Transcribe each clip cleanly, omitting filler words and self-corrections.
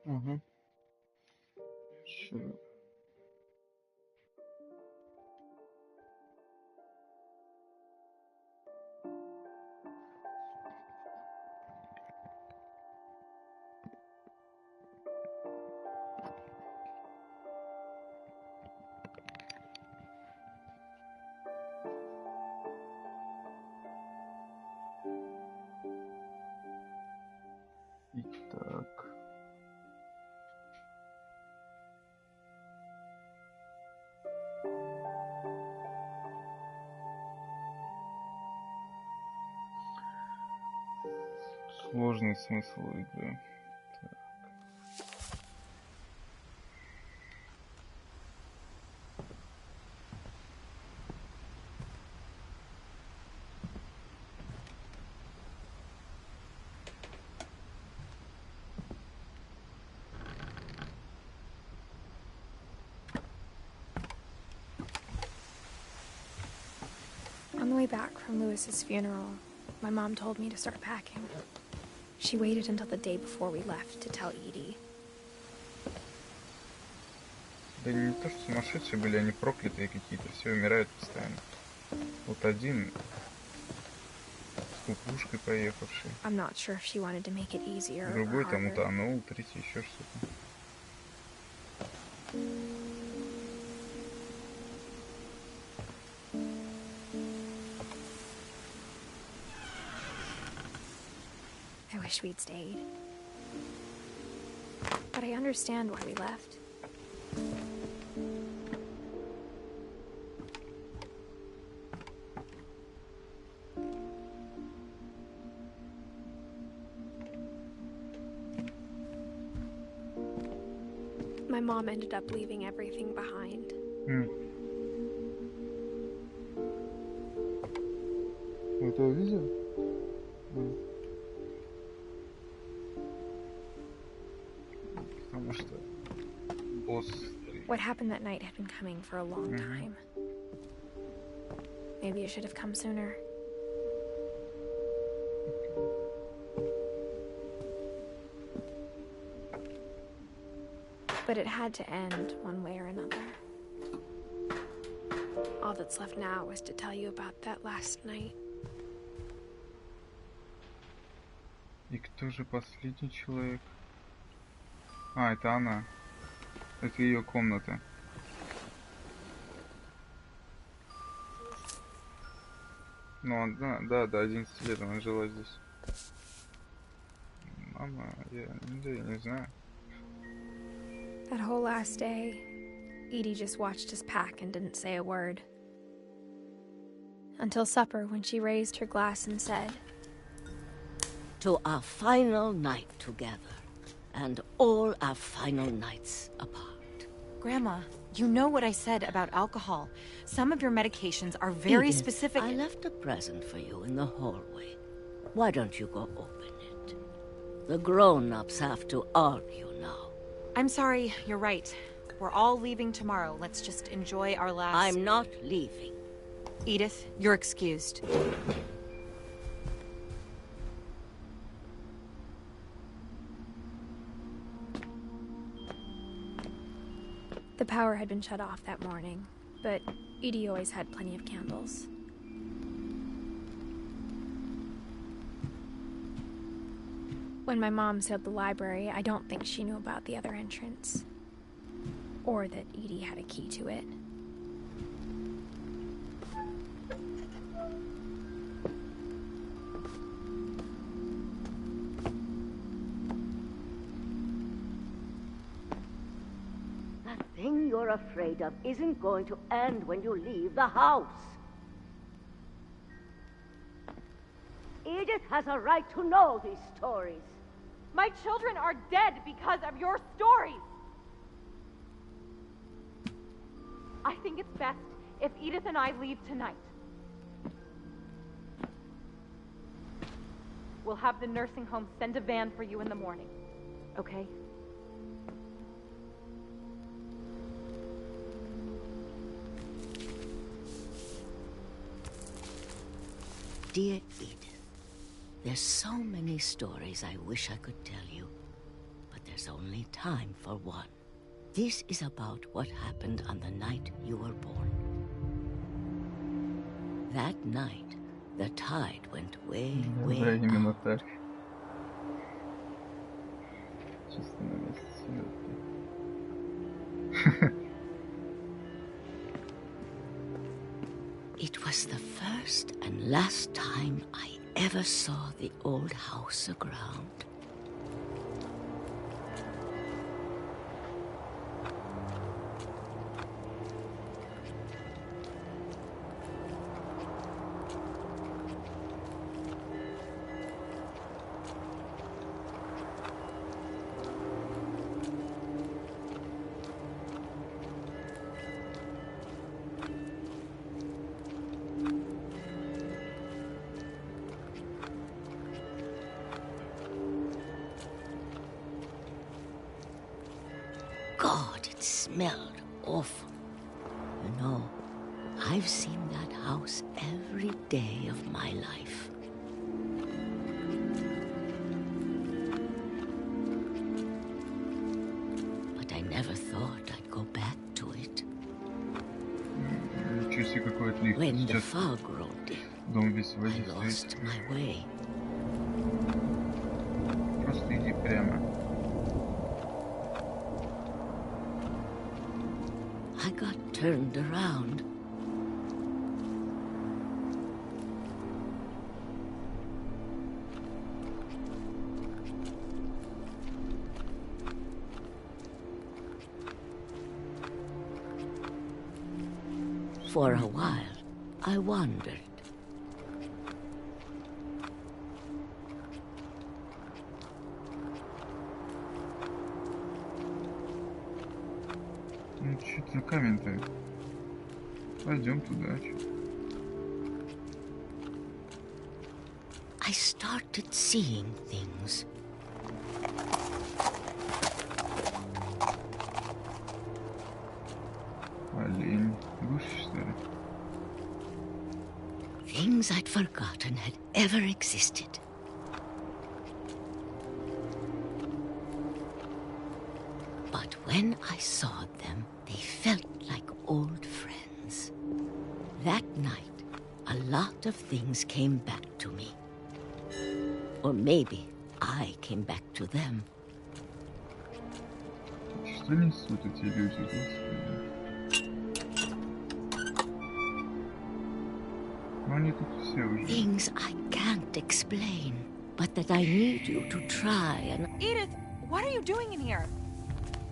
Угу. Sure. Итак. Сложный смысл игры. Так. On the way back from Lewis's funeral, my mom told me to start packing. She waited until the day before we left to tell Edie. Да не то, что сумасшедшие были, они проклятые какие-то, все умирают постоянно. Вот один с кукушкой поехавший. I'm not sure if she wanted to make it easier or Другой там harder. утонул, третий еще что-то. I wish we'd stayed. But I understand why we left. My mom ended up leaving everything behind. Вы это увидели? Потому что босс... What happened that night had been coming for a long time. Maybe it should have come sooner. But it had to end one way or another. All that's left now is to tell you about that last night. И кто же последний человек? А, это она. Это ее комната. Ну, она, да, до 11 лет она жила здесь. Мама, я не знаю. That whole last day, Edie just watched us pack and didn't say a word. Until supper, when she raised her glass and said, "To our final night together, and all our final nights apart." Grandma, you know what I said about alcohol. Some of your medications are very Edith, specific. I left a present for you in the hallway. Why don't you go open it? The grown-ups have to argue now. I'm sorry, you're right. We're all leaving tomorrow. Let's just enjoy our last... I'm not leaving. Edith, you're excused. the power had been shut off that morning, but Edie always had plenty of candles. When my mom sealed the library, I don't think she knew about the other entrance. Or that Edie had a key to it. That thing you're afraid of isn't going to end when you leave the house. Edith has a right to know these stories. My children are dead because of your stories! I think it's best if Edith and I leave tonight. We'll have the nursing home send a van for you in the morning, okay? Dear Edith, There's so many stories I wish I could tell you, but there's only time for one. This is about what happened on the night you were born. That night, the tide went way, Да, way именно out. так. Чисто на месте селедки. It was the first and last time I ever saw the old house aground. God, it smelled awful. You know, I've seen that house every day of my life. But I never thought I'd go back to it. Ничего себе, какой отлив. When the Сейчас fog rolled in, дом весь в I воде стоит. lost my way. Просто иди прямо. I got turned around. For a while, I wandered. Ну что это за камень-то? Пойдем туда. Чё? I started seeing things. Олень. Гусь, что ли? Things I'd forgotten had ever existed. But when I saw them, they felt like old friends. That night, a lot of things came back to me. Or maybe I came back to them. Что несут эти люди, господи? Ну они тут все уже. Things I can't explain, but that I need you to try and... Edith, what are you doing in here?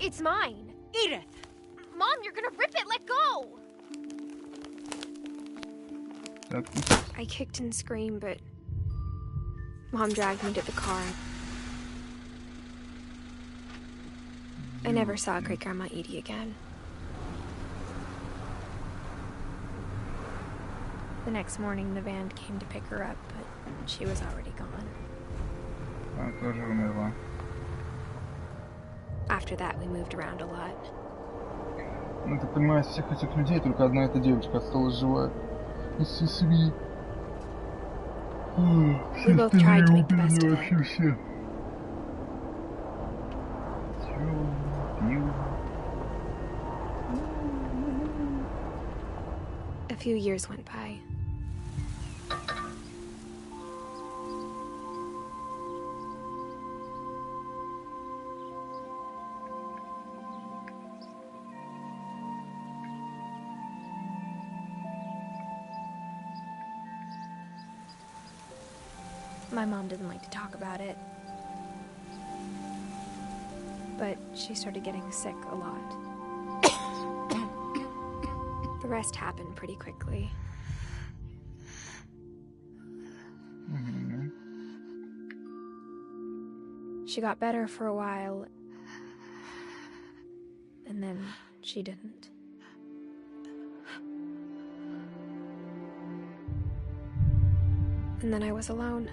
It's mine. Edith! Mom, you're gonna rip it. Let go. Отпусти. I kicked and screamed, but Mom dragged me to the car. I never saw Great Grandma Edie again. The next morning, the van came to pick her up, but she was already gone. Она тоже умерла. After that, we moved around a lot. Ну ты понимаешь, из всех этих людей только одна эта девочка осталась живая. Из всей семьи. Все both tried to остальные make the best умерли of it. вообще все. Всё, пиво. A few years went by. My mom didn't like to talk about it. But she started getting sick a lot. The rest happened pretty quickly. Мгм. She got better for a while, and then she didn't. And then I was alone.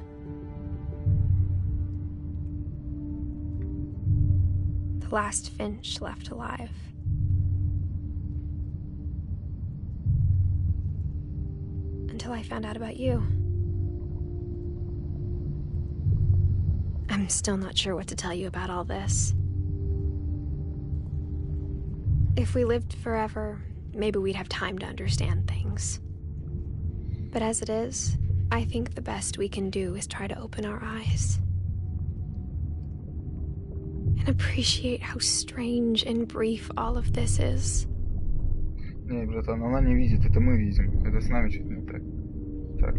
The last Finch left alive. Until I found out about you. I'm still not sure what to tell you about all this. If we lived forever, maybe we'd have time to understand things. But as it is, I think the best we can do is try to open our eyes. And appreciate how strange and brief all of this is. Не, братан, она не видит, это мы видим. Это с нами что-то не так. Так.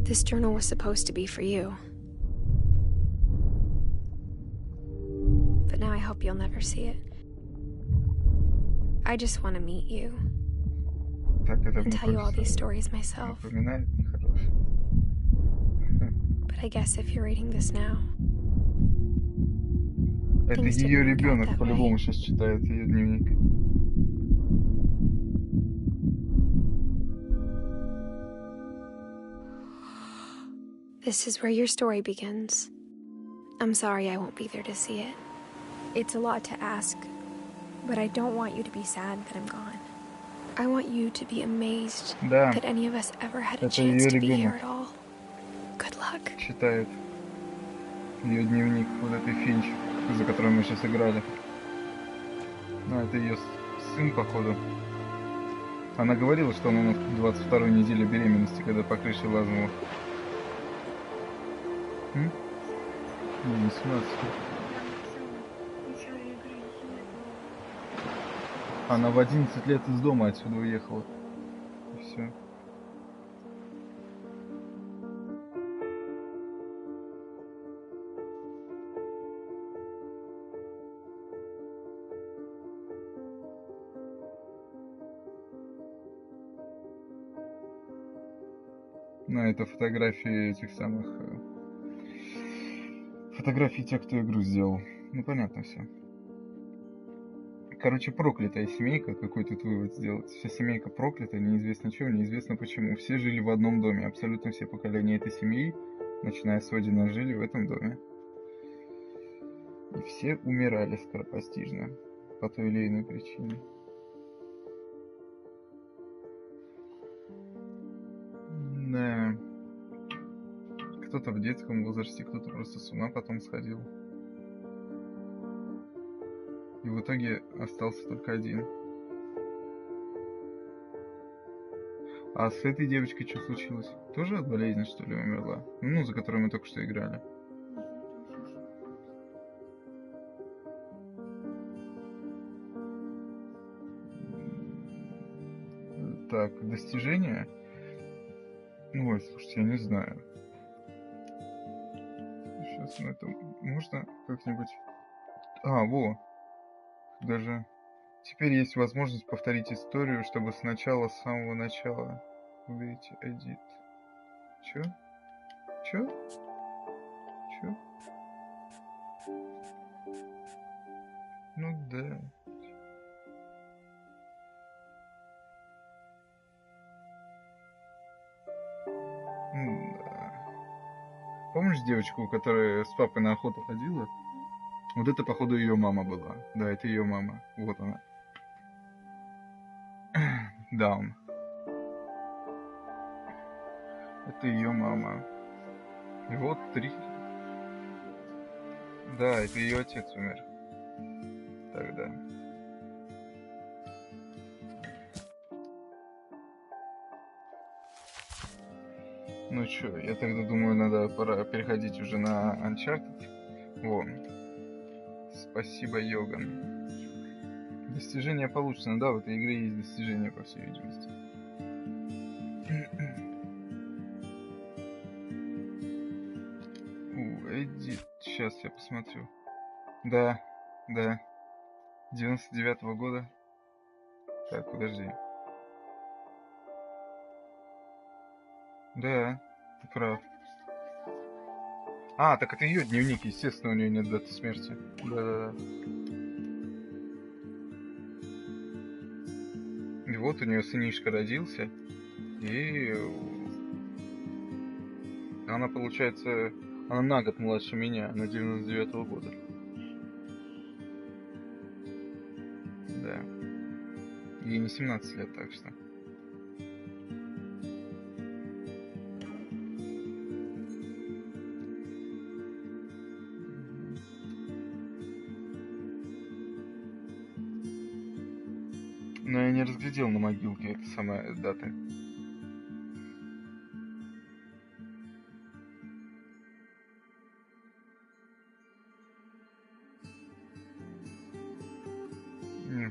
This journal was supposed to be for you. But now I hope you'll never see it. I just want to meet you. Так, это And мне tell you all these кажется, stories myself. напоминает нехорошее. But I guess if you're reading this now, Это Things ее didn't work out ребенок that по-любому way. сейчас читает ее дневник. this is where your story begins. I'm sorry I won't be there to see it. It's a lot to ask, but I don't want you to be sad that I'm gone. I want you to be amazed Да, that any of us ever had a это chance её to be here ребёнок. at all. Good luck. читает ее дневник, вот этой Финч, за которой мы сейчас играли. Ну, это ее сын, походу. Она говорила, что она на 22-й неделе беременности, когда по крыше лазнула. Не 17. Она в 11 лет из дома отсюда уехала. И все. Ну, это фотографии этих самых... Фотографии тех, кто игру сделал. Ну, понятно все. Короче, проклятая семейка, какой тут вывод сделать. Вся семейка проклята, неизвестно чего, неизвестно почему. Все жили в одном доме, абсолютно все поколения этой семьи, начиная с Одина, жили в этом доме. И все умирали скоропостижно, по той или иной причине. Да. Кто-то в детском возрасте, кто-то просто с ума потом сходил. И в итоге остался только один. А с этой девочкой что случилось? Тоже от болезни, что ли, умерла? Ну, за которой мы только что играли. Так, достижения? Ну, ой, слушайте, я не знаю. Сейчас на это можно как-нибудь... А, во! Даже теперь есть возможность повторить историю, чтобы сначала, с самого начала. Выберите Edit. Чё? Чё? Чё? Ну да. Да. Помнишь девочку, которая с папой на охоту ходила? Вот это, походу, ее мама была. Да, это ее мама. Вот она. Даун. Это ее мама. И вот 3. Да, это ее отец умер. Тогда. Ну чё, я тогда думаю, пора переходить уже на Uncharted. Вон. Спасибо, Йоган. Достижение получено. Да, в этой игре есть достижения, по всей видимости. Эдит. Сейчас я посмотрю. Да, да. 99-го года. Так, подожди. Да, ты прав. А, так это ее дневник, естественно, у нее нет даты смерти. Да-да-да. И вот у нее сынишка родился. И она, получается, она на год младше меня, она 99-го года. Да. Ей не 17 лет, так что. Но я не разглядел на могилке этой самой даты.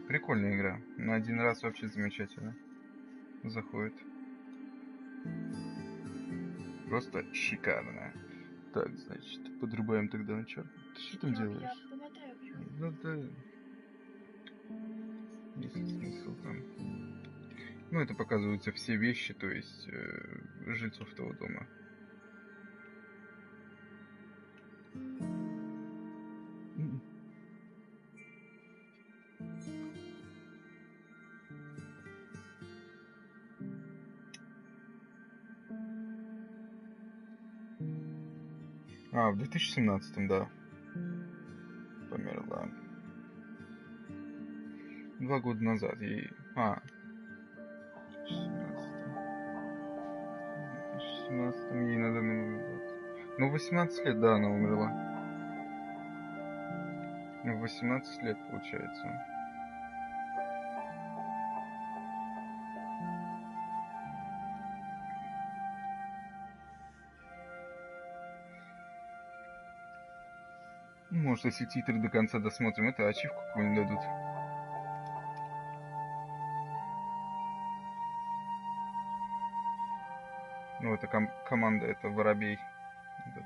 Прикольная игра. На один раз вообще замечательно. Заходит. Просто шикарно. Так, значит, подрубаем тогда на черт. Ты что там делаешь? Ну да. Есть смысл там. Ну, это показываются все вещи, то есть жильцов того дома. А, в 2017, да. Померла. 2 года назад ей... А, в 2017 ей надо было... Ну, 18 лет, да, она умерла. В 18 лет, получается. Может, если титры до конца досмотрим, это ачивку какую-нибудь дадут. Ну, это команда, это Воробей. Этот.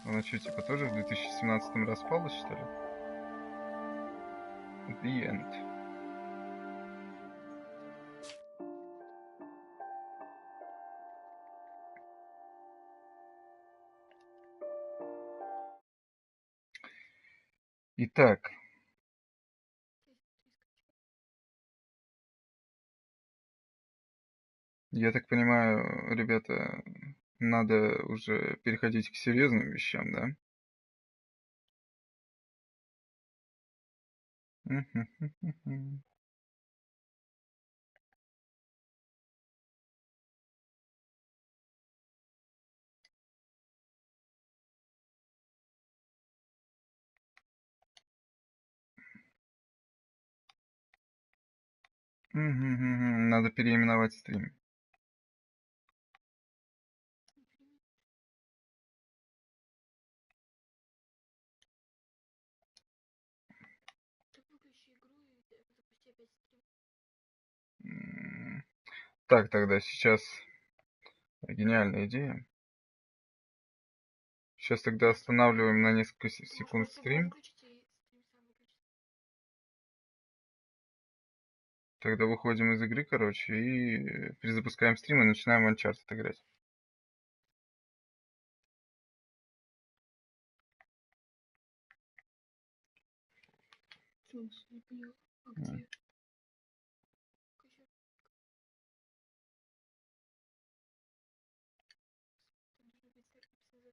Она что, типа, тоже в 2017-м распалась, что ли? The End. Итак. Я так понимаю, ребята, надо уже переходить к серьезным вещам, да? Надо переименовать стрим. Так, тогда сейчас гениальная идея. Сейчас тогда останавливаем на несколько секунд стрим. Тогда выходим из игры, короче, и перезапускаем стрим и начинаем Uncharted играть.